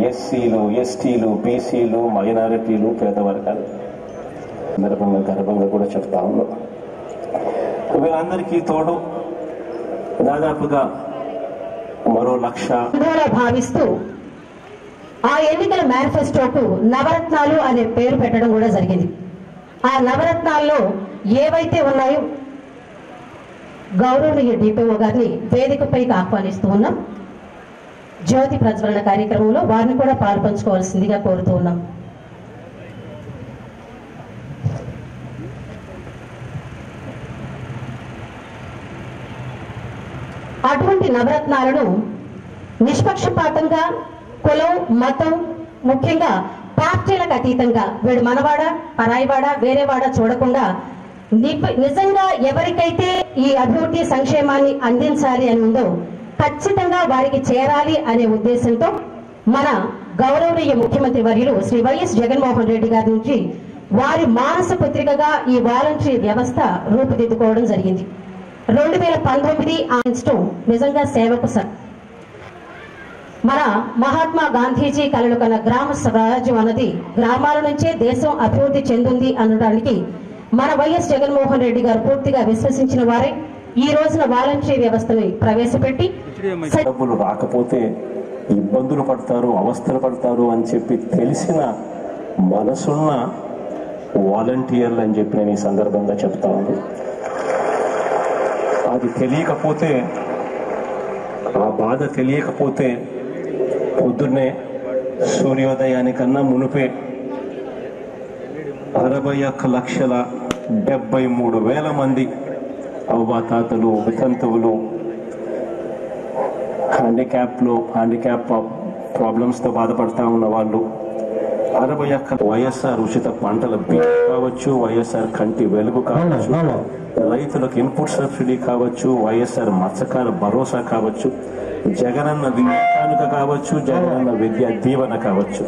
ఎస్సీలు, ఎస్టీలు, బీసీలు, మైనారిటీలు, పేద వర్గాలు గర్వంగా కూడా చెప్తా ఉన్నాం. వీళ్ళందరికీ తోడు దాదాపుగా మరో 1,00,000 భావిస్తూ ఆ ఎన్నికల మేనిఫెస్టోకు నవరత్నాలు అనే పేరు పెట్టడం కూడా జరిగింది. ఆ నవరత్నాల్లో ఏవైతే ఉన్నాయో గౌరవనీయ డిపిఓ గారిని వేదికపైకి ఆహ్వానిస్తూ ఉన్నాం. జ్యోతి ప్రజ్వలన కార్యక్రమంలో వారిని కూడా పాల్పంచుకోవాల్సిందిగా కోరుతూ ఉన్నాం. అటువంటి నవరత్నాలను నిష్పక్షపాతంగా కులం, మతం, ముఖ్యంగా పార్టీలకు అతీతంగా వీడు మనవాడ, పరాయివాడ, వేరేవాడ చూడకుండా నిజంగా ఎవరికైతే ఈ అభివృద్ధి సంక్షేమాన్ని అందించాలి అని ఉందో ఖచ్చితంగా వారికి చేరాలి అనే ఉద్దేశంతో మన గౌరవనీయ ముఖ్యమంత్రి వర్యులు శ్రీ వైఎస్ జగన్మోహన్ రెడ్డి గారి నుంచి వారి మానస పుత్రికగా ఈ వాలంటరీ వ్యవస్థ రూపుదిద్దుకోవడం జరిగింది. 2019 ఆంచడం నిజంగా సేవకు మన మహాత్మా గాంధీజీ కలలు కన్న గ్రామ స్వరాజ్యం అన్నది గ్రామాల నుంచే దేశం అభివృద్ధి చెందింది అనడానికి మన వైఎస్ జగన్మోహన్ రెడ్డి గారు పూర్తిగా విశ్వసించిన వారే ఈ రోజున వాలంటరీ వ్యవస్థని ప్రవేశపెట్టి డబ్బులు రాకపోతే ఇబ్బందులు పడతారు, అవస్థలు పడతారు అని చెప్పి తెలిసిన మనసున్న వాలంటీర్లు అని చెప్పి నేను ఈ సందర్భంగా చెప్తా ఉన్నాను. అది తెలియకపోతే, ఆ బాధ తెలియకపోతే పొద్దున్నే సూర్యోదయానికన్నా మునుపే 61,73,000 మంది అవ్వాతాతలు, వితంతువులు, హ్యాండిక్యాప్ ప్రాబ్లమ్స్తో బాధపడతా ఉన్న వాళ్ళు, 61 వైఎస్ఆర్ ఉచిత పంటల బీమా కావచ్చు, వైఎస్ఆర్ కంటి వెలుగు కావచ్చు, రైతులకు ఇన్పుట్ సబ్సిడీ కావచ్చు, వైఎస్ఆర్ మత్స్యకార భరోసా కావచ్చు, జగనన్న విద్యా కానుక కావచ్చు, జగనన్న విద్యా దీవెన కావచ్చు,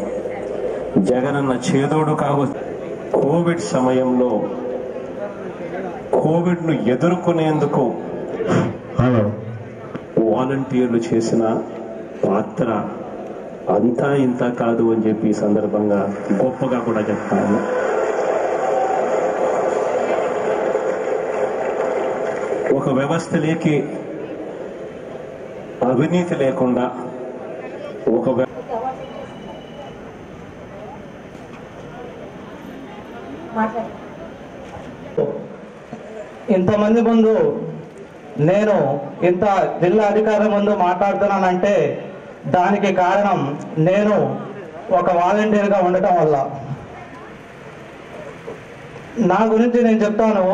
జగనన్న చేదోడు కావచ్చు. కోవిడ్ సమయంలో కోవిడ్ను ఎదుర్కొనేందుకు వాలంటీర్లు చేసిన పాత్ర అంతా ఇంత కాదు అని చెప్పి ఈ సందర్భంగా గొప్పగా కూడా చెప్తాను. ఒక వ్యవస్థలోకి అవినీతి లేకుండా ఇంతమంది ముందు నేను ఇంత జిల్లా అధికారుల ముందు మాట్లాడుతున్నానంటే దానికి కారణం నేను ఒక వాలంటీర్గా ఉండటం వల్ల. నా గురించి నేను చెప్తాను.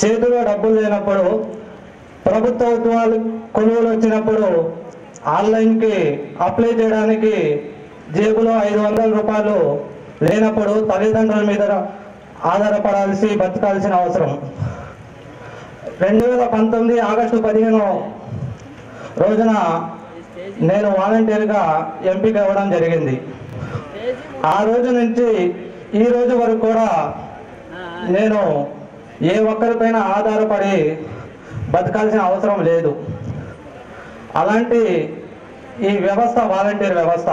చేతిలో డబ్బులు లేనప్పుడు, ప్రభుత్వ ఉద్యోగాలు కొలువులు వచ్చినప్పుడు ఆన్లైన్కి అప్లై చేయడానికి జేబులో 500 రూపాయలు లేనప్పుడు తల్లిదండ్రుల మీద ఆధారపడాల్సి బతకాల్సిన అవసరం. 2019 ఆగస్టు 15 రోజున నేను వాలంటీర్గా ఎంపిక అవ్వడం జరిగింది. ఆ రోజు నుంచి ఈ రోజు వరకు కూడా నేను ఏ ఒక్కరిపైన ఆధారపడి బతకాల్సిన అవసరం లేదు. అలాంటి ఈ వ్యవస్థ వాలంటీర్ వ్యవస్థ.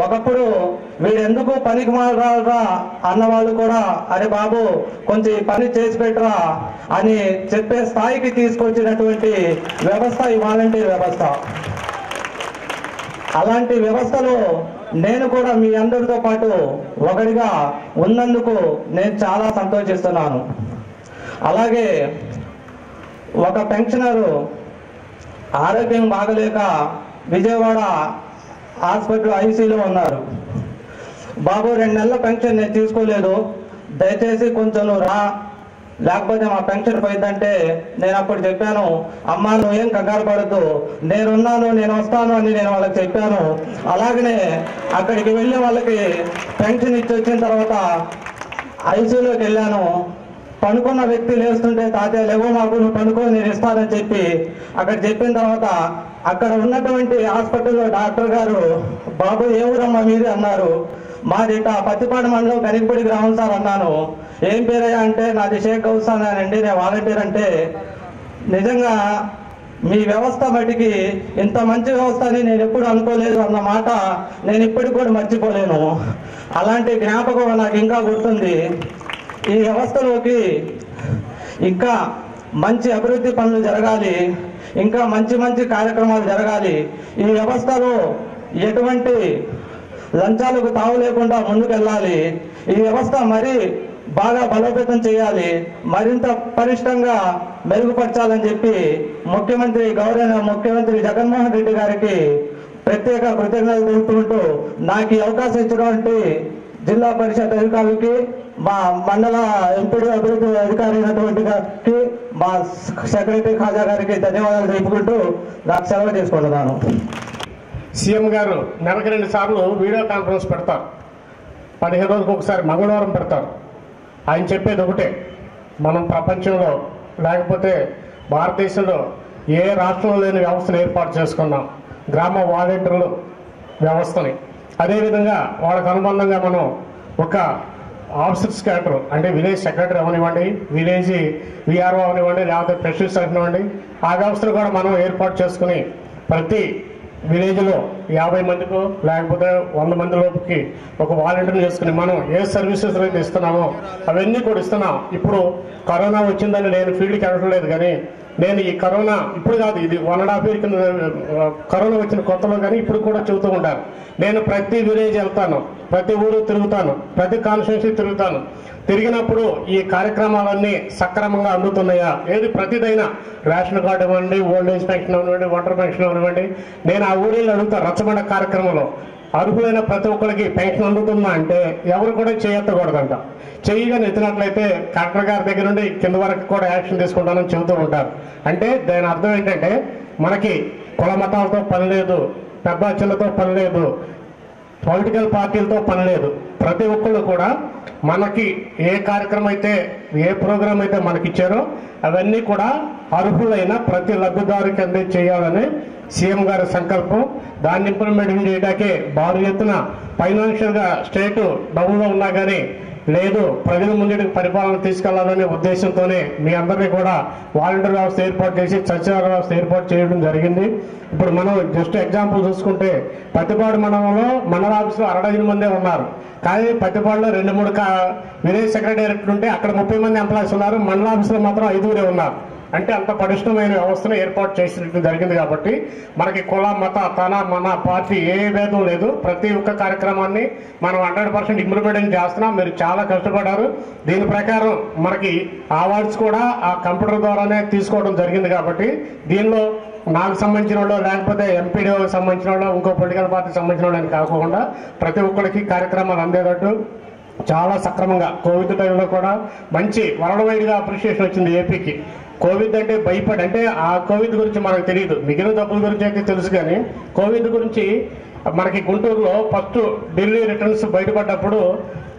ఒకప్పుడు వీరెందుకు పనికి మారాలరా అన్నవాళ్ళు కూడా అరే బాబు కొంచెం పని చేసి పెట్టరా అని చెప్పే స్థాయికి తీసుకొచ్చినటువంటి వ్యవస్థ ఈ వాలంటీర్ వ్యవస్థ. అలాంటి వ్యవస్థలో నేను కూడా మీ అందరితో పాటు ఒకటిగా ఉన్నందుకు నేను చాలా సంతోషిస్తున్నాను. అలాగే ఒక పెన్షనరు ఆరోగ్యం బాగలేక విజయవాడ హాస్పిటల్ ఐసీలో ఉన్నారు. బాబు 2 నెలల పెన్షన్ నేను తీసుకోలేదు, దయచేసి కొంచెం నువ్వు రా, లేకపోతే మా పెన్షన్ పోయిందంటే నేను అప్పుడు చెప్పాను, అమ్మా నువ్వేం కంగారు పడద్దు, నేనున్నాను, నేను వస్తాను అని నేను వాళ్ళకి చెప్పాను. అలాగనే అక్కడికి వెళ్ళి వాళ్ళకి పెన్షన్ ఇచ్చి వచ్చిన తర్వాత ఐసీయూలోకి వెళ్ళాను. పనుకున్న వ్యక్తి లేస్తుంటే తాతయ్య లేవో మాకు నువ్వు పనుకో నేను ఇస్తానని చెప్పి అక్కడ చెప్పిన తర్వాత అక్కడ ఉన్నటువంటి హాస్పిటల్లో డాక్టర్ గారు బాబు ఏ ఊరమ్మా మీది అన్నారు. మాది పత్తిపాడు మండలం గరికపూడి గ్రామం సార్ అన్నాను. ఏం పేరయ్యా అంటే నాది షేక్ గౌసాన్ అండి, నేను వాలంటీర్. అంటే నిజంగా మీ వ్యవస్థ మటుకి ఇంత మంచి వ్యవస్థ అని నేను ఎప్పుడు అనుకోలేదు అన్న మాట నేను ఇప్పటికి కూడా మర్చిపోలేను. అలాంటి జ్ఞాపకం నాకు ఇంకా గుర్తుంది. ఈ వ్యవస్థలోకి ఇంకా మంచి అభివృద్ధి పనులు జరగాలి, ఇంకా మంచి మంచి కార్యక్రమాలు జరగాలి. ఈ వ్యవస్థలో ఎటువంటి లంచాలకు తావు లేకుండా ముందుకెళ్ళాలి. ఈ వ్యవస్థ మరీ బాగా బలోపేతం చేయాలి, మరింత పటిష్టంగా మెరుగుపరచాలని చెప్పి గౌరవ ముఖ్యమంత్రి జగన్మోహన్ రెడ్డి గారికి ప్రత్యేక కృతజ్ఞతలు తెలుపుకుంటూ నాకు ఈ అవకాశం ఇచ్చినటువంటి జిల్లా పరిషత్ అధికారులకి, మా మండల ఎంపీడీ అభివృద్ధి అధికారి అయినటువంటి గారికి, మా సెక్రటరీ ఖాజా గారికి ధన్యవాదాలు తెలుపుకుంటూ నాకు సెలవు తీసుకుంటున్నాను. సీఎం గారు నెలకు 2 సార్లు వీడియో కాన్ఫరెన్స్ పెడతారు. 15 రోజులకు ఒకసారి మంగళవారం పెడతారు. ఆయన చెప్పేది ఒకటే, మనం ప్రపంచంలో లేకపోతే భారతదేశంలో ఏ రాష్ట్రంలో లేని వ్యవస్థను ఏర్పాటు చేసుకున్నాం, గ్రామ వాలంటీర్లు వ్యవస్థని. అదేవిధంగా వాళ్ళకు అనుబంధంగా మనం ఒక ఆఫీసర్స్ క్యాడర్ అంటే విలేజ్ సెక్రటరీ అవనివ్వండి, విలేజ్ విఆర్ఓ అవనివ్వండి, లేకపోతే ప్రెసిడెంట్స్ అవనివ్వండి, ఆ వ్యవస్థను కూడా మనం ఏర్పాటు చేసుకుని ప్రతి విలేజ్లో 50 మందికో లేకపోతే 100 మంది లోపుకి ఒక వాలంటీర్ని చేసుకుని మనం ఏ సర్వీసెస్ అయితే ఇస్తున్నామో అవన్నీ కూడా ఇస్తున్నాం. ఇప్పుడు కరోనా వచ్చిందని నేను ఫీల్డ్కి వెళ్ళట్లేదు, కానీ నేను ఈ కరోనా ఇప్పుడు కాదు, ఇది 1.5 year కింద కరోనా వచ్చిన కొత్తలో కానీ ఇప్పుడు కూడా చెబుతూ ఉంటాను. నేను ప్రతి విలేజ్ వెళ్తాను, ప్రతి ఊరు తిరుగుతాను, ప్రతి కాన్స్టిట్యున్సీ తిరుగుతాను. తిరిగినప్పుడు ఈ కార్యక్రమాలన్నీ సక్రమంగా అందుతున్నాయా, ఏది ప్రతిదైనా రేషన్ కార్డు ఇవ్వండి, ఓల్డ్ ఏజ్ పెన్షన్ అవ్వండి, వాటర్ పెన్షన్ అవ్వండి, నేను ఆ ఊరిలో అడుగుతా. రచ్చబండ కార్యక్రమంలో అర్హులైన ప్రతి ఒక్కరికి పెన్షన్ అందుతుందా అంటే ఎవరు కూడా చేయెత్తకూడదంట. చెయ్యగానే ఎత్తినట్లయితే కలెక్టర్ గారి దగ్గర నుండి కింద వరకు కూడా యాక్షన్ తీసుకుంటానని చెబుతూ ఉంటారు. అంటే దాని అర్థం ఏంటంటే మనకి కుల మతాలతో పని లేదు, పెద్ద చిన్నతో పని లేదు, పొలిటికల్ పార్టీలతో పని లేదు. ప్రతి ఒక్కళ్ళు కూడా మనకి ఏ కార్యక్రమం అయితే ఏ ప్రోగ్రాం అయితే మనకిచ్చారో అవన్నీ కూడా అర్హులైన ప్రతి లబ్ధిదారుకి అందే చేయాలని సీఎం గారి సంకల్పం. దాన్ని ఇంప్లిమెంట్ చేయడానికే భారీ ఎత్తున ఫైనాన్షియల్గా స్టేట్ డౌన్లో ఉన్నా కానీ లేదు, ప్రజల ముందుకు పరిపాలన తీసుకెళ్లాలనే ఉద్దేశంతోనే మీ అందరినీ కూడా వాలంటీర్ వ్యవస్థ ఏర్పాటు చేసి సచివాలయ వ్యవస్థ ఏర్పాటు చేయడం జరిగింది. ఇప్పుడు మనం జస్ట్ ఎగ్జాంపుల్ చూసుకుంటే పత్తిపాడు మండలంలో మండల ఆఫీసులో 60 మందే ఉన్నారు, కానీ పత్తిపాడులో 2-3 విలేజ్ సెక్రటేరియట్ ఉంటే అక్కడ 30 మంది ఎంప్లాయీస్ ఉన్నారు, మండల ఆఫీసులో మాత్రం 5 ఉన్నారు. అంటే అంత పటిష్టమైన వ్యవస్థను ఏర్పాటు చేసినట్టు జరిగింది. కాబట్టి మనకి కుల మత తన మన పార్టీ ఏ భేదం లేదు. ప్రతి ఒక్క కార్యక్రమాన్ని మనం 100% ఇంప్లిమెంట్ చేస్తున్నాం. మీరు చాలా కష్టపడ్డారు. దీని ప్రకారం మనకి అవార్డ్స్ కూడా ఆ కంప్యూటర్ ద్వారానే తీసుకోవడం జరిగింది. కాబట్టి దీనిలో నాకు సంబంధించిన వాళ్ళు లేకపోతే ఎంపీడీఓకి సంబంధించిన వాళ్ళు ఇంకో పొలిటికల్ పార్టీకి సంబంధించిన వాళ్ళు అని కాకుండా ప్రతి ఒక్కరికి కార్యక్రమాలు అందేటట్టు చాలా సక్రమంగా కోవిడ్ టైంలో కూడా మంచి వరల్డ్ వైడ్గా అప్రిషియేషన్ వచ్చింది ఏపీకి. కోవిడ్ అంటే భయపడి, అంటే ఆ కోవిడ్ గురించి మనకు తెలియదు, మిగిలిన జబ్బుల గురించి అయితే తెలుసు, కానీ కోవిడ్ గురించి మనకి గుంటూరులో ఫస్ట్ ఢిల్లీ రిటర్న్స్ బయటపడ్డప్పుడు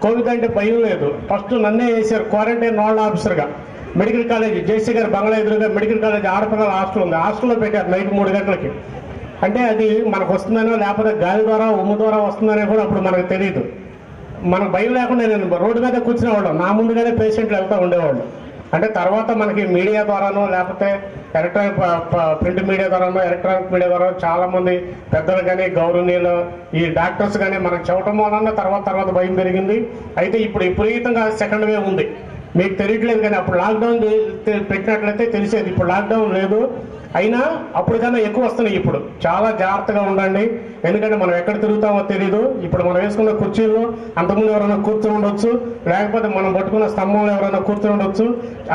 కోవిడ్ అంటే భయం లేదు. ఫస్ట్ నన్నే వేసారు క్వారంటైన్ నోడల్ ఆఫీసర్గా. మెడికల్ కాలేజ్ జేసీ గారు బంగ్లా ఎదురుగా మెడికల్ కాలేజ్ ఆడపిల్లల హాస్టల్ ఉంది, హాస్టల్లో పెట్టారు నైట్ 3 గంటలకి. అంటే అది మనకు వస్తుందనో లేకపోతే గాలి ద్వారా ఉమ్ము ద్వారా వస్తుందనే కూడా అప్పుడు మనకు తెలియదు. మనకు భయం లేకుండా నేను రోడ్డు మీద కూర్చునేవాళ్ళం, నా ముందుగానే పేషెంట్లు వెళ్తూ ఉండేవాళ్ళు. అంటే తర్వాత మనకి మీడియా ద్వారానో లేకపోతే ఎలక్ట్రానిక్ ప్రింట్ మీడియా ద్వారానో ఎలక్ట్రానిక్ మీడియా ద్వారా చాలా మంది పెద్దలు కానీ గౌరవనీయులు ఈ డాక్టర్స్ కానీ మనకు చెప్పడం వలన తర్వాత భయం పెరిగింది. అయితే ఇప్పుడు విపరీతంగా సెకండ్ వేవ్ ఉంది, మీకు తెలియట్లేదు, కానీ అప్పుడు లాక్డౌన్ పెట్టినట్లయితే తెలిసేది. ఇప్పుడు లాక్డౌన్ లేదు, అయినా అప్పటికన్నా ఎక్కువ వస్తున్నాయి. ఇప్పుడు చాలా జాగ్రత్తగా ఉండండి, ఎందుకంటే మనం ఎక్కడ తిరుగుతామో తెలియదు. ఇప్పుడు మనం వేసుకున్న కుర్చీల్లో అంతకుముందు ఎవరైనా కూర్చుని ఉండొచ్చు, లేకపోతే మనం పట్టుకున్న స్తంభంలో ఎవరైనా కూర్చుని ఉండొచ్చు.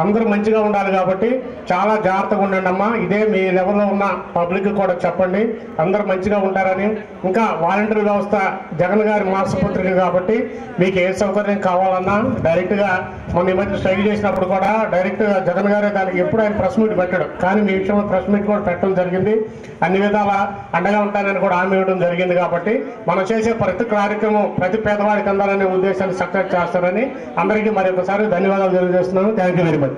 అందరూ మంచిగా ఉండాలి కాబట్టి చాలా జాగ్రత్తగా ఉండండి అమ్మా. ఇదే మీ లెవెల్లో ఉన్న పబ్లిక్ కూడా చెప్పండి, అందరూ మంచిగా ఉంటారని. ఇంకా వాలంటీర్ వ్యవస్థ జగన్ గారి మాసపత్రిక కాబట్టి మీకు ఏ సౌకర్యం కావాలన్నా డైరెక్ట్గా మొన్న ఈ మధ్య స్ట్రైక్ చేసినప్పుడు కూడా డైరెక్ట్గా జగన్ గారే దానికి ఎప్పుడు ఆయన ప్రెస్ మీట్ పెట్టాడు, కానీ మీ విషయంలో ప్రెస్ మీట్ కూడా పెట్టడం జరిగింది. అన్ని విధాల అండగా ఉంటానని కూడా హామీ ఇవ్వడం జరిగింది. కాబట్టి మనం చేసే ప్రతి కార్యక్రమం ప్రతి పేదవాడికి అందాలనే ఉద్దేశాన్ని సక్సెస్ చేస్తారని అందరికీ మరి ఒకసారి ధన్యవాదాలు తెలియజేస్తున్నాను. Thank you very much.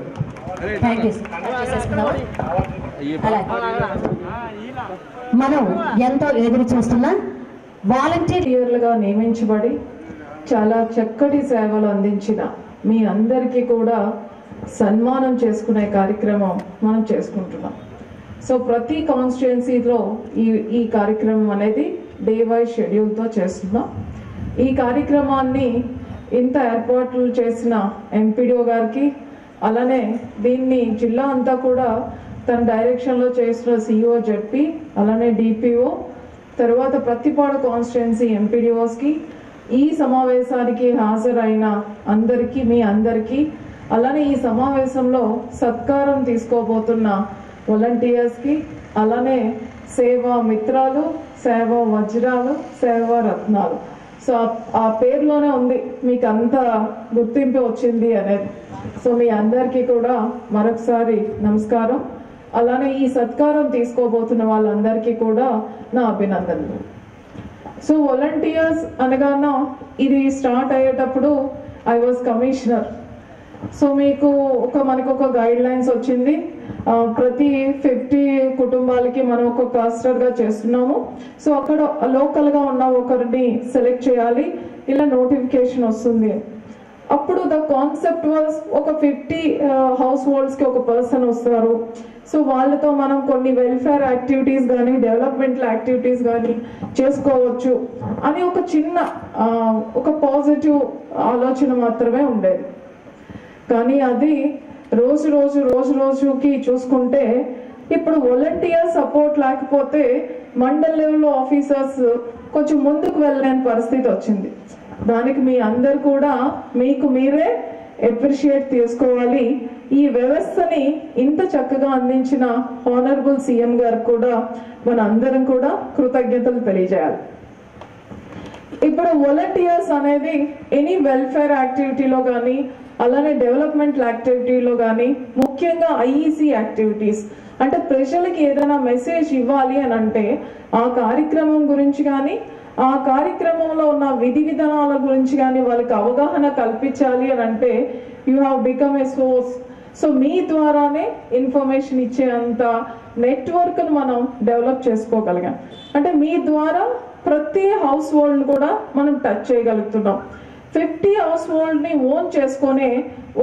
మనం ఎంతో ఎదురు చూస్తున్న వాలంటీర్లుగా నియమించబడి చాలా చక్కటి సేవలు అందించిన మీ అందరికీ కూడా సన్మానం చేసుకునే కార్యక్రమం మనం చేసుకుంటున్నాం. సో ప్రతి కాన్స్టిట్యుయెన్సీలో ఈ కార్యక్రమం అనేది డే వైజ్ షెడ్యూల్తో చేస్తున్నాం. ఈ కార్యక్రమాన్ని ఇంత ఏర్పాట్లు చేసిన ఎంపీడీఓ గారికి, అలానే దీన్ని జిల్లా అంతా కూడా తన డైరెక్షన్లో చేసిన సిఇఓ జెడ్పీ, అలానే డిపిఓ, తర్వాత ప్రతిపాడు కాన్స్టిట్యుయెన్సీ ఎంపీడీఓస్కి, ఈ సమావేశానికి హాజరైన అందరికీ, మీ అందరికీ, అలానే ఈ సమావేశంలో సత్కారం తీసుకోబోతున్న వాలంటీర్స్కి, అలానే సేవా మిత్రాలు, సేవా వజ్రాలు, సేవా రత్నాలు. సో ఆ పేరులోనే ఉంది మీకు అంత గుర్తింపు వచ్చింది అనేది. సో మీ అందరికీ కూడా మరొకసారి నమస్కారం. అలానే ఈ సత్కారం తీసుకోబోతున్న వాళ్ళందరికీ కూడా నా అభినందనలు. సో వాలంటీర్స్ అనగాన ఇది స్టార్ట్ అయ్యేటప్పుడు ఐ వాజ్ కమిషనర్. సో మీకు మనకు ఒక గైడ్ లైన్స్ వచ్చింది. ప్రతి 50 కుటుంబాలకి మనం ఒక క్లస్టర్గా చేస్తున్నాము. సో అక్కడ లోకల్గా ఉన్న ఒకరిని సెలెక్ట్ చేయాలి, ఇలా నోటిఫికేషన్ వస్తుంది. అప్పుడు ద కాన్సెప్ట్ వాజ్ ఒక 50 హౌస్ హోల్డ్స్కి ఒక పర్సన్ వస్తారు. సో వాళ్ళతో మనం కొన్ని వెల్ఫేర్ యాక్టివిటీస్ కానీ డెవలప్మెంటల్ యాక్టివిటీస్ కానీ చేసుకోవచ్చు అని ఒక చిన్న ఒక పాజిటివ్ ఆలోచన మాత్రమే ఉండేది. కానీ అది రోజుకి చూసుకుంటే ఇప్పుడు వాలంటీర్ సపోర్ట్ లేకపోతే మండల్ లెవెల్లో ఆఫీసర్స్ కొంచెం ముందుకు వెళ్ళలేని పరిస్థితి వచ్చింది. దానికి మీ అందరు కూడా మీకు మీరే అప్రిషియేట్ చేసుకోవాలి. ఈ వ్యవస్థని ఇంత చక్కగా అందించిన హానరబుల్ సీఎం గారికి కూడా మన అందరం కూడా కృతజ్ఞతలు తెలియజేయాలి. ఇప్పుడు వాలంటీర్స్ అనేది ఎనీ వెల్ఫేర్ యాక్టివిటీలో కానీ, అలానే డెవలప్మెంట్ యాక్టివిటీలో కానీ, ముఖ్యంగా ఐఈసీ యాక్టివిటీస్ అంటే ప్రజలకి ఏదైనా మెసేజ్ ఇవ్వాలి అని అంటే ఆ కార్యక్రమం గురించి కానీ, ఆ కార్యక్రమంలో ఉన్న విధి విధానాల గురించి కానీ వాళ్ళకి అవగాహన కల్పించాలి అని అంటే you have become a source. So మీ ద్వారానే ఇన్ఫర్మేషన్ ఇచ్చే అంత నెట్వర్క్ను మనం డెవలప్ చేసుకోగలిగాం. అంటే మీ ద్వారా ప్రతి హౌస్ హోల్డ్ కూడా మనం టచ్ చేయగలుగుతున్నాం. 50 హౌస్ హోల్డ్ని ఓన్ చేసుకునే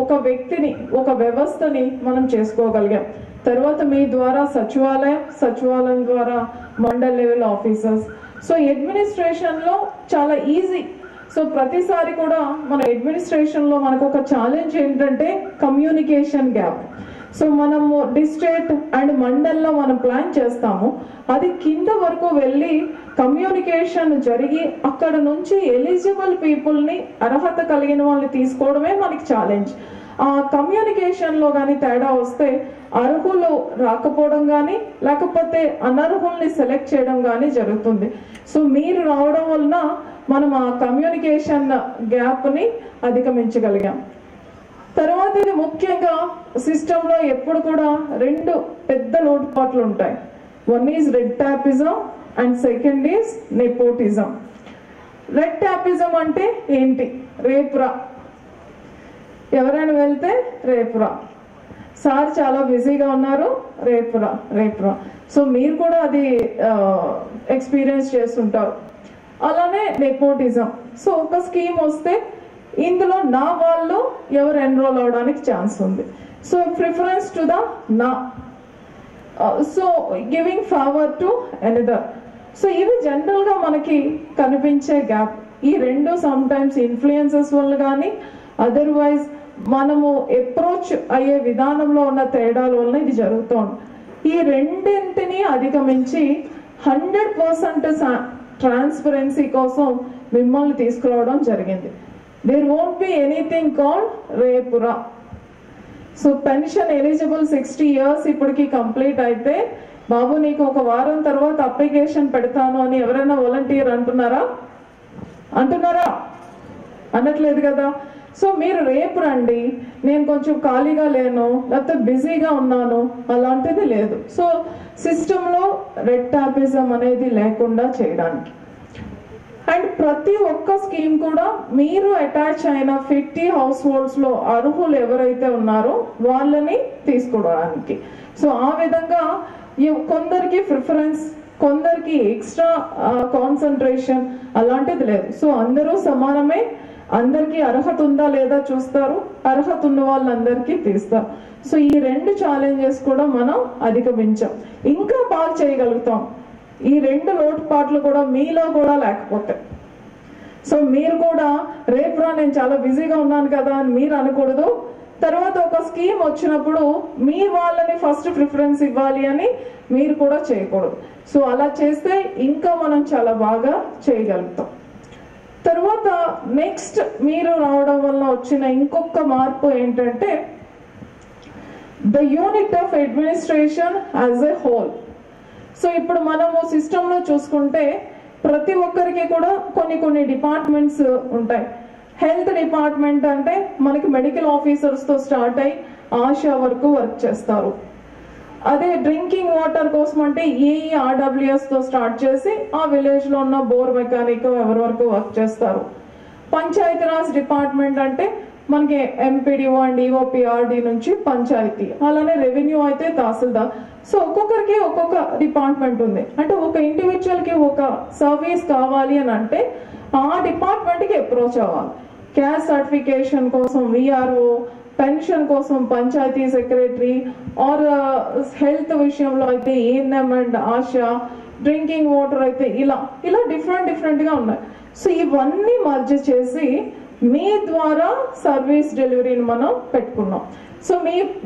ఒక వ్యక్తిని, ఒక వ్యవస్థని మనం చేసుకోగలిగాం. తర్వాత మీ ద్వారా సచివాలయం ద్వారా మండల్ లెవెల్ ఆఫీసర్స్. సో అడ్మినిస్ట్రేషన్లో చాలా ఈజీ. సో ప్రతిసారి కూడా మన అడ్మినిస్ట్రేషన్లో మనకు ఒక ఛాలెంజ్ ఏంటంటే కమ్యూనికేషన్ గ్యాప్. సో మనము డిస్ట్రిక్ట్ అండ్ మండల్లో మనం ప్లాన్ చేస్తాము, అది కింద వరకు వెళ్ళి కమ్యూనికేషన్ జరిగి అక్కడ నుంచి ఎలిజిబుల్ పీపుల్ని, అర్హత కలిగిన వాళ్ళని తీసుకోవడమే మనకి ఛాలెంజ్. ఆ కమ్యూనికేషన్లో కానీ తేడా వస్తే అర్హులు రాకపోవడం కానీ, లేకపోతే అనర్హుల్ని సెలెక్ట్ చేయడం కానీ జరుగుతుంది. సో మీరు రావడం వలన మనం ఆ కమ్యూనికేషన్ గ్యాప్ని అధిగమించగలిగాం. తర్వాత ఇది ముఖ్యంగా సిస్టంలో ఎప్పుడు కూడా 2 పెద్ద లోటుపాట్లు ఉంటాయి. One is red tapism and second is nepotism. Red tapism అంటే ఏంటి? రేపురా, ఎవరైనా వెళ్తే రేపురా, సార్ చాలా బిజీగా ఉన్నారు, రేపురా. సో మీరు కూడా అది ఎక్స్పీరియన్స్ చేస్తుంటారు. అలానే నెపోటిజం. సో ఒక స్కీమ్ వస్తే ఇందులో నా వాళ్ళు ఎవరు ఎన్రోల్ అవడానికి ఛాన్స్ ఉంది. సో ప్రిఫరెన్స్ టు ద నా, so giving favour to another. So ఇవి జనరల్గా మనకి కనిపించే గ్యాప్. ఈ 2 సమ్ టైమ్స్ ఇన్ఫ్లుయెన్సెస్ వల్ల కానీ, అదర్వైజ్ మనము అప్రోచ్ అయ్యే విధానంలో ఉన్న తేడాల వల్ల ఇది జరుగుతోంది. ఈ రెండింటిని అధిగమించి 100% ట్రాన్స్పరెన్సీ కోసం మిమ్మల్ని తీసుకురావడం జరిగింది. There won't be anything called రేపురా. సో పెన్షన్ ఎలిజిబుల్ 60 years ఇప్పటికి కంప్లీట్ అయితే, బాబు నీకు ఒక వారం తర్వాత అప్లికేషన్ పెడతాను అని ఎవరైనా వాలంటీర్ అంటున్నారా? అనట్లేదు కదా. సో మీరు రేపు రండి, నేను కొంచెం ఖాళీగా లేను, లేకపోతే బిజీగా ఉన్నాను, అలాంటిది లేదు. సో సిస్టంలో రెడ్ ట్యాపిజం అనేది లేకుండా చేయడానికి. అండ్ ప్రతి ఒక్క స్కీమ్ కూడా మీరు అటాచ్ అయిన 50 హౌస్ హోల్డ్స్లో అర్హులు ఎవరైతే ఉన్నారో వాళ్ళని తీసుకోవడానికి. సో ఆ విధంగా కొందరికి ప్రిఫరెన్స్, కొందరికి ఎక్స్ట్రా కాన్సన్ట్రేషన్ అలాంటిది లేదు. సో అందరూ సమానమే, అందరికీ అర్హత ఉందా లేదా చూస్తారు, అర్హత ఉన్న వాళ్ళందరికీ తీస్తారు. సో ఈ 2 ఛాలెంజెస్ కూడా మనం అధిగమించాం. ఇంకా బాగా చేయగలుగుతాం. ఈ 2 లోటుపాట్లు కూడా మీలో కూడా లేకపోతే. సో మీరు కూడా రేపురా నేను చాలా బిజీగా ఉన్నాను కదా అని మీరు అనకూడదు. తర్వాత ఒక స్కీమ్ వచ్చినప్పుడు మీ వాళ్ళని ఫస్ట్ ప్రిఫరెన్స్ ఇవ్వాలి అని మీరు కూడా చేయకూడదు. సో అలా చేస్తే ఇంకా మనం చాలా బాగా చేయగలుగుతాం. తర్వాత నెక్స్ట్ మీరు రావడం వల్ల వచ్చిన ఇంకొక మార్పు ఏంటంటే the unit of administration as a whole. So ఇప్పుడు మనము సిస్టంలో చూసుకుంటే ప్రతి ఒక్కరికి కూడా కొన్ని డిపార్ట్మెంట్స్ ఉంటాయి. హెల్త్ డిపార్ట్మెంట్ అంటే మనకి మెడికల్ ఆఫీసర్స్తో స్టార్ట్ అయ్యి ఆశా వరకు వర్క్ చేస్తారు. అదే డ్రింకింగ్ వాటర్ కోసం అంటే ఆర్డబ్ల్యూఎస్తో స్టార్ట్ చేసి ఆ విలేజ్లో ఉన్న బోర్ మెకానిక్ ఎవరి వరకు వర్క్ చేస్తారు. పంచాయతీరాజ్ డిపార్ట్మెంట్ అంటే మనకి ఎంపీడీఓ అండ్ ఈఓపిఆర్డి నుంచి పంచాయతీ, అలానే రెవెన్యూ అయితే తహసీల్దార్. సో ఒక్కొక్కరికి ఒక్కొక్క డిపార్ట్మెంట్ ఉంది. అంటే ఒక ఇండివిజువల్కి ఒక సర్వీస్ కావాలి అని అంటే ఆ డిపార్ట్మెంట్కి అప్రోచ్ అవ్వాలి. క్యాస్ట్ సర్టిఫికేషన్ కోసం విఆర్ఓ, పెన్షన్ కోసం పంచాయతీ సెక్రటరీ, ఆర్ హెల్త్ విషయంలో అయితే ANM and ASHA, drinking water అయితే ఇలా డిఫరెంట్గా ఉన్నాయి. సో ఇవన్నీ మర్జ్ చేసి మీ ద్వారా సర్వీస్ డెలివరీని మనం పెట్టుకున్నాం. సో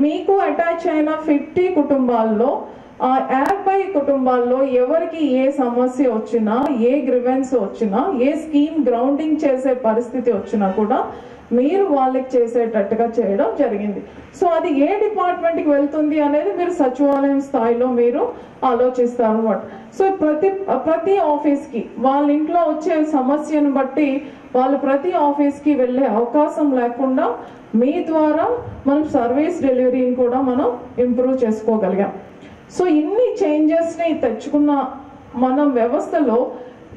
మీకు అటాచ్ అయిన 50 కుటుంబాల్లో ఆ 50 కుటుంబాల్లో ఎవరికి ఏ సమస్య వచ్చినా, ఏ గ్రివెన్స్ వచ్చినా, ఏ స్కీమ్ గ్రౌండింగ్ చేసే పరిస్థితి వచ్చినా కూడా మీరు వాళ్ళకి చేసేటట్టుగా చేయడం జరిగింది. సో అది ఏ డిపార్ట్మెంట్కి వెళ్తుంది అనేది మీరు సచివాలయం స్థాయిలో మీరు ఆలోచిస్తారు అన్నమాట. సో ప్రతి ఆఫీస్కి వాళ్ళ ఇంట్లో వచ్చే సమస్యను బట్టి వాళ్ళు ప్రతి ఆఫీస్కి వెళ్ళే అవకాశం లేకుండా మీ ద్వారా మనం సర్వీస్ డెలివరీని కూడా మనం ఇంప్రూవ్ చేసుకోగలిగాం. సో ఇన్ని చేంజెస్ని తెచ్చుకున్న మనం వ్యవస్థలో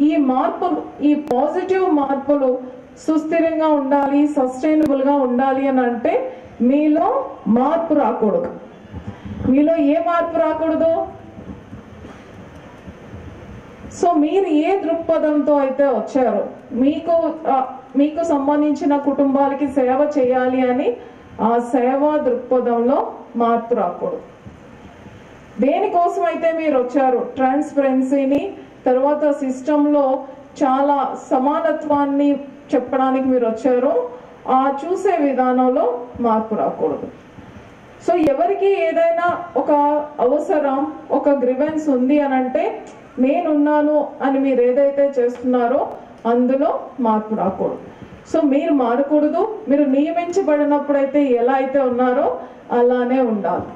ఈ మార్పులు, ఈ పాజిటివ్ మార్పులు సుస్థిరంగా ఉండాలి, సస్టైనబుల్గా ఉండాలి అని అంటే మీలో మార్పు రాకూడదు. మీలో ఏ మార్పు రాకూడదు? సో మీరు ఏ దృక్పథంతో అయితే వచ్చారో, మీకు సంబంధించిన కుటుంబాలకి సేవ చేయాలి అని ఆ సేవా దృక్పథంలో మార్పు రాకూడదు. దేనికోసం అయితే మీరు వచ్చారు, ట్రాన్స్పరెన్సీని, తర్వాత సిస్టంలో చాలా సమానత్వాన్ని చెప్పడానికి మీరు వచ్చారు, ఆ చూసే విధానంలో మార్పు రాకూడదు. సో ఎవరికి ఏదైనా ఒక అవసరం, ఒక గ్రివెన్స్ ఉంది అని అంటే నేనున్నాను అని మీరు ఏదైతే చేస్తున్నారో అందులో మార్పు రాకూడదు. సో మీరు మారకూడదు. మీరు నియమించబడినప్పుడైతే ఎలా అయితే ఉన్నారో అలానే ఉండాలి.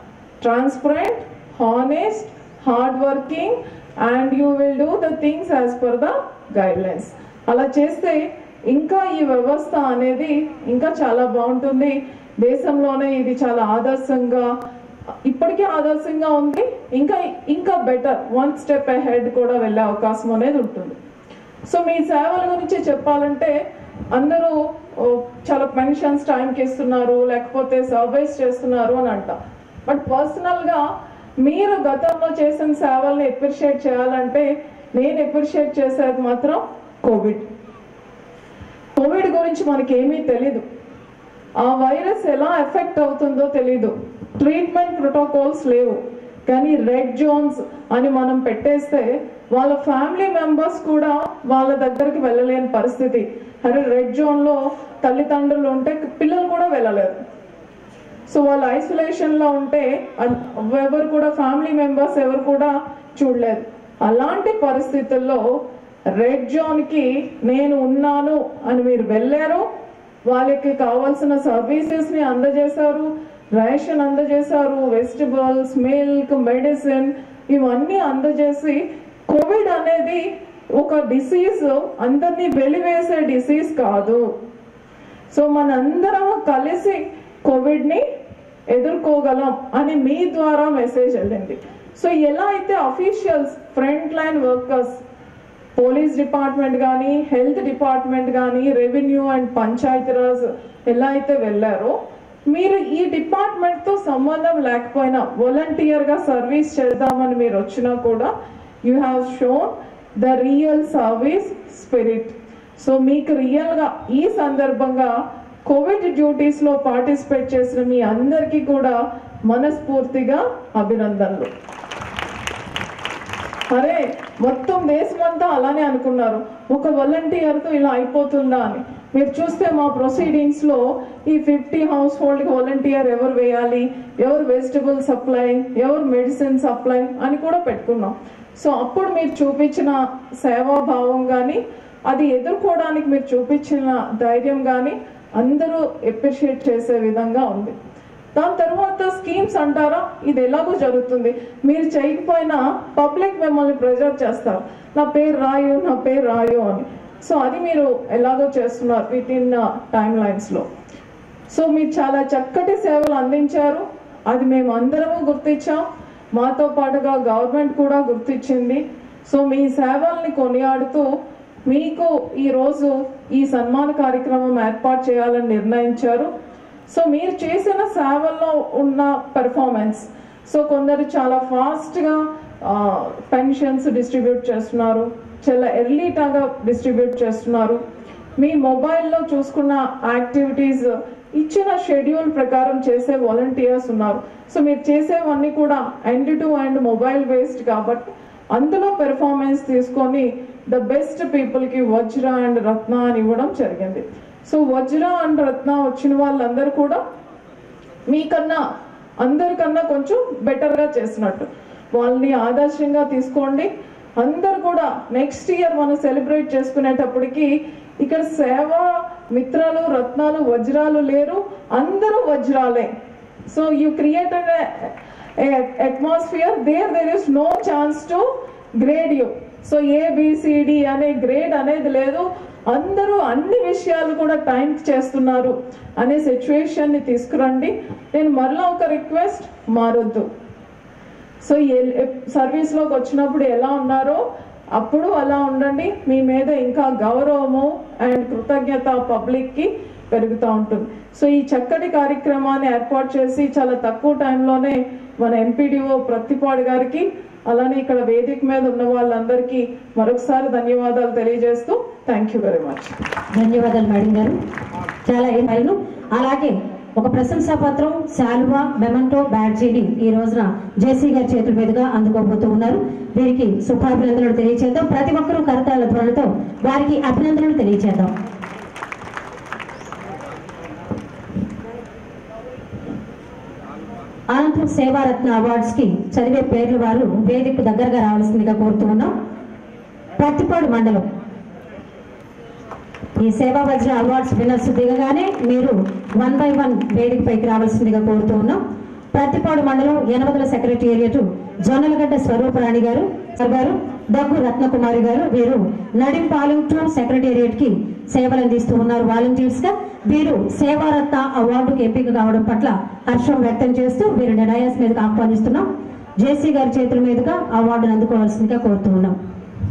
Transparent, honest, hard working, and you will do the things as per the guidelines. అలా చేస్తే ఇంకా ఈ వ్యవస్థ అనేది ఇంకా చాలా బాగుంటుంది. దేశంలోనే ఇది చాలా ఆదర్శంగా, ఇప్పటికే ఆదర్శంగా ఉంది, ఇంకా బెటర్, 1 స్టెప్ అహెడ్ కూడా వెళ్ళే అవకాశం అనేది ఉంటుంది. సో మీ సేవల గురించి చెప్పాలంటే అందరూ చాలా పెన్షన్స్ టైంకి ఇస్తున్నారు, లేకపోతే సర్వీస్ చేస్తున్నారు అని అంట. బట్ పర్సనల్గా మీరు గతంలో చేసిన సేవల్ని అప్రిషియేట్ చేయాలంటే నేను అప్రిషియేట్ చేసేది మాత్రం కోవిడ్ గురించి మనకి ఏమీ తెలీదు. ఆ వైరస్ ఎలా ఎఫెక్ట్ అవుతుందో తెలీదు. ట్రీట్మెంట్ ప్రోటోకాల్స్ లేవు. కానీ రెడ్ జోన్స్ అని మనం పెట్టేస్తే వాళ్ళ ఫ్యామిలీ మెంబర్స్ కూడా వాళ్ళ దగ్గరికి వెళ్ళలేని పరిస్థితి. అరే రెడ్ జోన్లో తల్లిదండ్రులు ఉంటే పిల్లలు కూడా వెళ్ళలేదు. సో వాళ్ళు ఐసోలేషన్లో ఉంటే ఎవరు కూడా, ఫ్యామిలీ మెంబర్స్ ఎవరు కూడా చూడలేదు. అలాంటి పరిస్థితుల్లో రెడ్ జోన్కి నేను ఉన్నాను అని మీరు వెళ్ళారు, వాళ్ళకి కావాల్సిన సర్వీసెస్ని అందజేశారు, రేషన్ అందజేశారు, వెజిటబుల్స్, మిల్క్, మెడిసిన్ ఇవన్నీ అందజేసి కోవిడ్ అనేది ఒక డిసీజ్, అందరినీ వెలివేసే డిసీజ్ కాదు. సో మనందరం కలిసి కోవిడ్ని ఎదుర్కోగలం అని మీ ద్వారా మెసేజ్ వెళ్ళింది. సో ఎలా అయితే officials, front line workers, police department కానీ, హెల్త్ డిపార్ట్మెంట్ కానీ, రెవెన్యూ అండ్ పంచాయతీరాజ్ ఎలా అయితే వెళ్ళారో, మీరు ఈ డిపార్ట్మెంట్తో సంబంధం లేకపోయినా వాలంటీర్గా సర్వీస్ చేద్దామని మీరు వచ్చినా కూడా you have shown the real service spirit. So మీకు రియల్గా ఈ సందర్భంగా కోవిడ్ డ్యూటీస్లో పార్టిసిపేట్ చేసిన మీ అందరికీ కూడా మనస్ఫూర్తిగా అభినందనలు. అరే మొత్తం దేశమంతా అలానే అనుకున్నారు, ఒక వాలంటీర్తో ఇలా అయిపోతుందా అని. మీరు చూస్తే మా ప్రొసీడింగ్స్లో ఈ 50 హౌస్ హోల్డ్కి వాలంటీర్ ఎవరు వేయాలి, ఎవరు వెజిటబుల్ సప్లై, ఎవరు మెడిసిన్ సప్లై అని కూడా పెట్టుకున్నాం. సో అప్పుడు మీరు చూపించిన సేవాభావం కానీ, అది ఎదుర్కోవడానికి మీరు చూపించిన ధైర్యం కానీ అందరూ అప్రిషియేట్ చేసే విధంగా ఉంది. దాని తర్వాత స్కీమ్స్ అంటారా, ఇది ఎలాగో జరుగుతుంది. మీరు చేయకపోయినా పబ్లిక్ మిమ్మల్ని ప్రెజర్ చేస్తారు, నా పేరు రాయు అని. సో అది మీరు ఎలాగో చేస్తున్నారు విత్ ఇన్ టైమ్ లైన్స్లో. సో మీరు చాలా చక్కటి సేవలు అందించారు, అది మేము అందరము గుర్తించాం, మాతో పాటుగా గవర్నమెంట్ కూడా గుర్తించింది. సో మీ సేవల్ని కొనియాడుతూ మీకు ఈరోజు ఈ సన్మాన కార్యక్రమం ఏర్పాటు చేయాలని నిర్ణయించారు. సో మీరు చేసిన సేవల్లో ఉన్న పెర్ఫార్మెన్స్, సో కొందరు చాలా ఫాస్ట్గా పెన్షన్స్ డిస్ట్రిబ్యూట్ చేస్తున్నారు, చాలా ఎర్లీటాగా డిస్ట్రిబ్యూట్ చేస్తున్నారు. మీ మొబైల్లో చూసుకున్న యాక్టివిటీస్ ఇచ్చిన షెడ్యూల్ ప్రకారం చేసే వాలంటీర్స్ ఉన్నారు. సో మీరు చేసేవన్నీ కూడా end to end mobile based కాబట్టి అందులో పెర్ఫార్మెన్స్ తీసుకొని ద బెస్ట్ పీపుల్కి వజ్ర అండ్ రత్న అని ఇవ్వడం జరిగింది. సో వజ్ర అండ్ రత్న వచ్చిన వాళ్ళందరూ కూడా మీకన్నా అందరికన్నా కొంచెం బెటర్గా చేసినట్టు వాళ్ళని ఆదర్శంగా తీసుకోండి. అందరు కూడా నెక్స్ట్ ఇయర్ మనం సెలబ్రేట్ చేసుకునేటప్పటికి ఇక్కడ సేవా మిత్రాలు, రత్నాలు, వజ్రాలు లేరు, అందరూ వజ్రాలే. So you created atmosphere there is no chance to grade you. So ABCD అనే గ్రేడ్ అనేది లేదు, అందరూ అన్ని విషయాలు కూడా టైం చేస్తున్నారు అనే సిచ్యువేషన్ని తీసుకురండి. నేను మరలా ఒక రిక్వెస్ట్, మారొద్దు. సో సర్వీస్లోకి వచ్చినప్పుడు ఎలా ఉన్నారో అప్పుడు అలా ఉండండి. మీ మీద ఇంకా గౌరవము అండ్ కృతజ్ఞత పబ్లిక్కి పెరుగుతూ ఉంటుంది. సో ఈ చక్కటి కార్యక్రమాన్ని ఏర్పాటు చేసి చాలా తక్కువ టైంలోనే మన ఎంపీడీఓ ప్రతిపాడు గారికి, అలానే ఇక్కడ వేదిక మీద ఉన్న వాళ్ళందరికీ మరొకసారి ధన్యవాదాలు తెలియజేస్తూ థ్యాంక్ యూ వెరీ మచ్. ధన్యవాదాలు మేడం గారు. చాలా ఏమైనా అలాగే ఒక ప్రశంసా పత్రం, శాలువా, మెమంటో, బ్యాడ్జీని ఈ రోజున జేసీ గారి చేతుల మీదుగా అందుకోబోతూ ఉన్నారు. వీరికి శుభాభినందనలు తెలియజేద్దాం. ప్రతి ఒక్కరూ కరతాళ ధ్వనులతో వారికి అభినందనలు తెలియజేద్దాం. అనంతరం సేవారత్న అవార్డ్స్ కి చదివే పేర్లు వారు వేదికకు దగ్గరగా రావాల్సిందిగా కోరుతూ ఉన్నాం. ప్రతిపాడు మండలం ఈ సేవా వజ్ర అవార్డ్స్ విన్నర్స్ దిగగానే మీరు 1 by 1 వేదిక పైకి రావాల్సిందిగా కోరుతూ ఉన్నాం. ప్రతిపాడు మండలం యనమదల సెక్రటేరియట్ జొన్నలగడ్డ స్వరూపరాణి గారు, దగ్గు రత్నకుమారి గారు, వీరు నడింపాలెం 2 సెక్రటేరియట్ కి సేవలు అందిస్తూ ఉన్నారు వాలంటీర్స్ గా. వీరు సేవారత్న అవార్డుకు ఎంపిక కావడం పట్ల హర్షం వ్యక్తం చేస్తూ వీరు డయాస్ మీదకి ఆహ్వానిస్తున్నాం. జేసీ గారి చేతుల మీదుగా అవార్డును అందుకోవాల్సిందిగా కోరుతూ ఉన్నాం.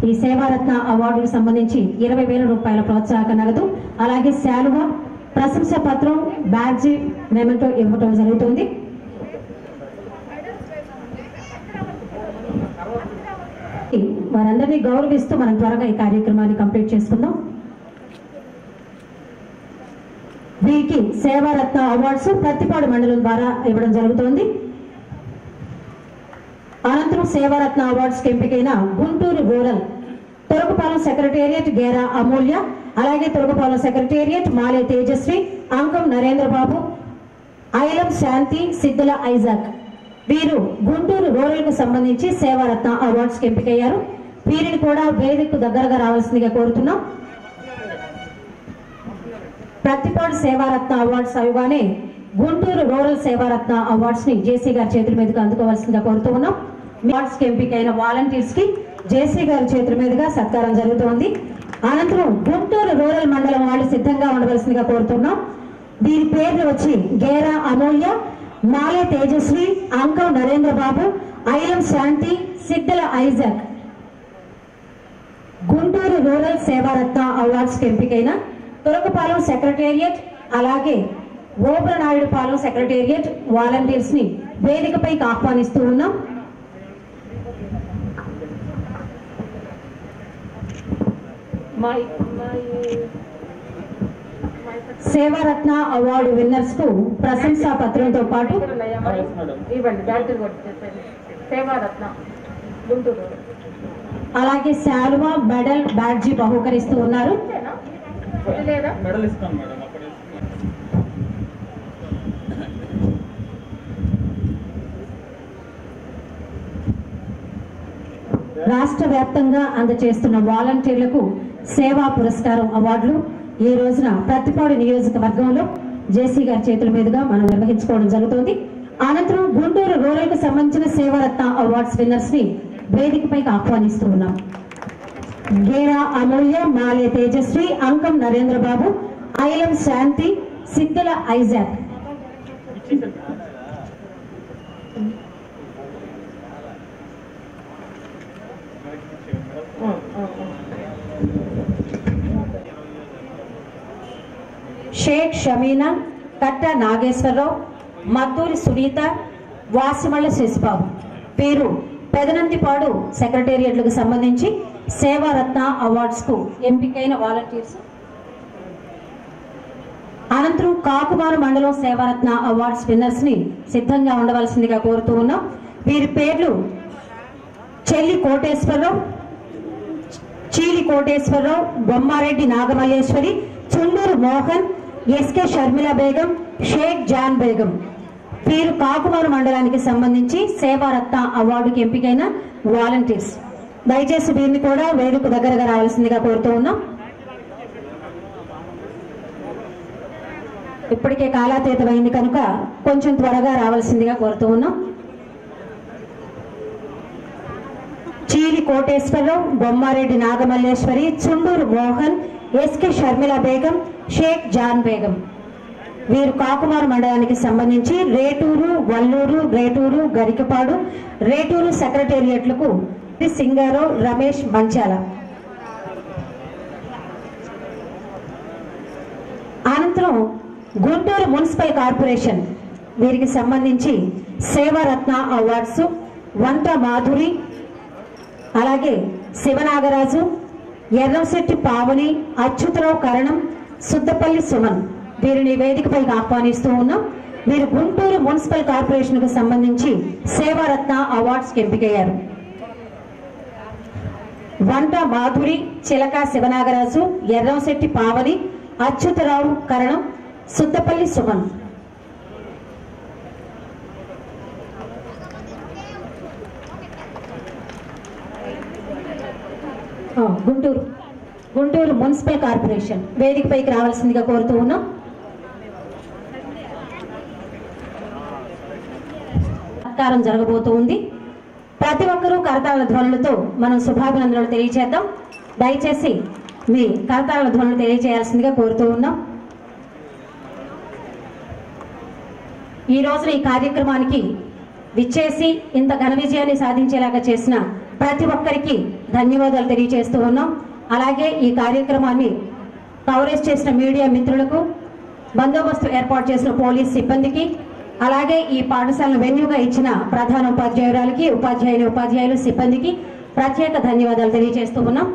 ఈ సేవారత్న అవార్డుకు సంబంధించి 20,000 రూపాయల ప్రోత్సాహక నగదు, అలాగే శాలువా, ప్రశంసా పత్రం, బ్యాడ్జీ, మెమెంటో ఇవ్వటం జరుగుతుంది. వారందరినీ గౌరవిస్తూ మనం త్వరగా ఈ కార్యక్రమాన్ని కంప్లీట్ చేసుకుందాం. వీరికి సేవారత్న అవార్డ్స్ ప్రతిపాడు మండలం ద్వారా ఇవ్వడం జరుగుతోంది. అనంతరం సేవారత్న అవార్డ్స్ కి ఎంపికైన గుంటూరు రూరల్ తొరకపాలెం సెక్రటేరియట్ గేరా అమూల్య, అలాగే తొరకపాలెం సెక్రటేరియట్ మాలే తేజస్వి, అంకం నరేంద్రబాబు, ఐలం శాంతి, సిద్ధుల ఐజాక్, వీరు గుంటూరు రూరల్ కు సంబంధించి సేవారత్న అవార్డ్స్ కి ఎంపికయ్యారు. వీరిని కూడా వేదికకు దగ్గరగా రావాల్సిందిగా కోరుతున్నాం. ప్రతిపాడు సేవారత్న అవార్డ్స్ అవగానే గుంటూరు రూరల్ సేవారత్న అవార్డ్స్ ని జేసీ గారి చేతుల మీదుగా అందుకోవాల్సిందిగా కోరుతూ ఉన్నాం. అవార్డ్స్ కి ఎంపికైన వాలంటీర్స్ కి జేసీ గారి చేతుల మీదుగా సత్కారం జరుగుతోంది. అనంతరం గుంటూరు రూరల్ మండలం వాళ్ళు సిద్ధంగా ఉండవలసిందిగా కోరుతున్నాం. వీరి పేర్లు వచ్చి గేరా అమూల్య, మాలే తేజస్వి, అంకం నరేంద్రబాబు, ఐలం శాంతి, సిద్ధల ఐజాక్. గుంటూరు రూరల్ సేవారత్న అవార్డ్స్ కి ఎంపికైన తొరకపాలెం సెక్రటేరియట్, అలాగే ఓబ్రనాయుడుపాలెం సెక్రటేరియట్ వాలంటీర్స్ ని వేదికపైకి ఆహ్వానిస్తూ ఉన్నాం. సేవారత్న అవార్డు విన్నర్స్ కు ప్రశంసా పత్రంతో పాటు సేవారత్న గుంటూరు అలాగే శాలువా మెడల్ బ్యాడ్జీ బహుకరిస్తూ ఉన్నారు. రాష్ట్ర వ్యాప్తంగా అందజేస్తున్న వాలంటీర్లకు సేవా పురస్కారం అవార్డులు ఈ రోజున ప్రతిపాడు నియోజకవర్గంలో జేసీ గారి చేతుల మీదుగా మనం నిర్వహించుకోవడం జరుగుతుంది. అనంతరం గుంటూరు రూరల్ కు సంబంధించిన సేవారత్న అవార్డ్స్ విన్నర్స్ ని వేదికపైకి ఆహ్వానిస్తూ ఉన్నాం. గేరా అమూల్య, మాలే తేజశ్రీ, అంకం నరేంద్రబాబు, ఐలం శాంతి, సిద్ధల ఐజాక్. షేక్ షమీనా, కట్ట నాగేశ్వరరావు, మద్దూరి సునీత, వాసిమళ్ళ శశిబాబు వీరు పెదనందిపాడు సెక్రటేరియట్లకు సంబంధించి సేవారత్న అవార్డ్స్ కు ఎంపికైన వాలంటీర్స్. అనంతరం కాకుమారు మండలం సేవారత్న అవార్డ్స్ విన్నర్స్ ని సిద్ధంగా ఉండవలసిందిగా కోరుతూ ఉన్నాం. వీరి పేర్లు చెల్లి కోటేశ్వరరావు, చీలి కోటేశ్వరరావు, బొమ్మారెడ్డి నాగమల్లేశ్వరి, చుండూరు మోహన్, ఎస్కే షర్మిల బేగం, షేక్ జాన్ బేగం వీరు కాకుమారు మండలానికి సంబంధించి సేవారత్న అవార్డుకి ఎంపికైన వాలంటీర్స్. దయచేసి వీరిని కూడా వేదిక దగ్గరగా రావాల్సిందిగా కోరుతూ ఉన్నాం. ఇప్పటికే కాలాతీతమైంది కనుక కొంచెం త్వరగా రావాల్సిందిగా కోరుతూ ఉన్నాం. చీలి కోటేశ్వరరావు, బొమ్మారెడ్డి నాగమల్లేశ్వరి, చుండూరు మోహన్, ఎస్కే షర్మిల బేగం, షేక్ జాన్ బేగం వీరు కాకుమారు మండలానికి సంబంధించి రేటూరు, వల్లూరు, రేటూరు, గరికపాడు, రేటూరు సెక్రటేరియట్లకు సింగారావు, రమేష్ మంచాల. అనంతరం గుంటూరు మున్సిపల్ కార్పొరేషన్ వీరికి సంబంధించి సేవారత్న అవార్డ్స్ వంట మాధురి, అలాగే శివనాగరాజు, ఎర్రంశెట్టి పావని, అచ్యుతరావు కరణం, సుద్దపల్లి సుమన్ వీరిని వేదికపైకి ఆహ్వానిస్తూ ఉన్నాం. వీరు గుంటూరు మున్సిపల్ కార్పొరేషన్ కు సంబంధించి సేవారత్న అవార్డ్స్ కి ఎంపికయ్యారు. వంట మాధురి, చిలక శివనాగరాజు, ఎర్రంశెట్టి పావని, అచ్యుతరావు కరణం, సుద్దపల్లి సుమన్. గుంటూరు మున్సిపల్ కార్పొరేషన్ వేదికపైకి రావాల్సిందిగా కోరుతూ ఉన్నాం. సత్కారం జరగబోతూ ఉంది. ప్రతి ఒక్కరూ కరతాళ ధ్వనులతో మనం శుభాభినందనలు తెలియజేద్దాం. దయచేసి మీ కరతాళ ధ్వనులు తెలియజేయాల్సిందిగా కోరుతూ ఉన్నాం. ఈ రోజున ఈ కార్యక్రమానికి విచ్చేసి ఇంత ఘన విజయాన్ని సాధించేలాగా చేసిన ప్రతి ఒక్కరికి ధన్యవాదాలు తెలియజేస్తూ ఉన్నాం. అలాగే ఈ కార్యక్రమాన్ని కవరేజ్ చేసిన మీడియా మిత్రులకు, బందోబస్తు ఏర్పాటు చేసిన పోలీస్ సిబ్బందికి, అలాగే ఈ పాఠశాలను వెన్యూగా ఇచ్చిన ప్రధాన ఉపాధ్యాయురాలకి, ఉపాధ్యాయులు, సిబ్బందికి ప్రత్యేక ధన్యవాదాలు తెలియజేస్తూ ఉన్నాం.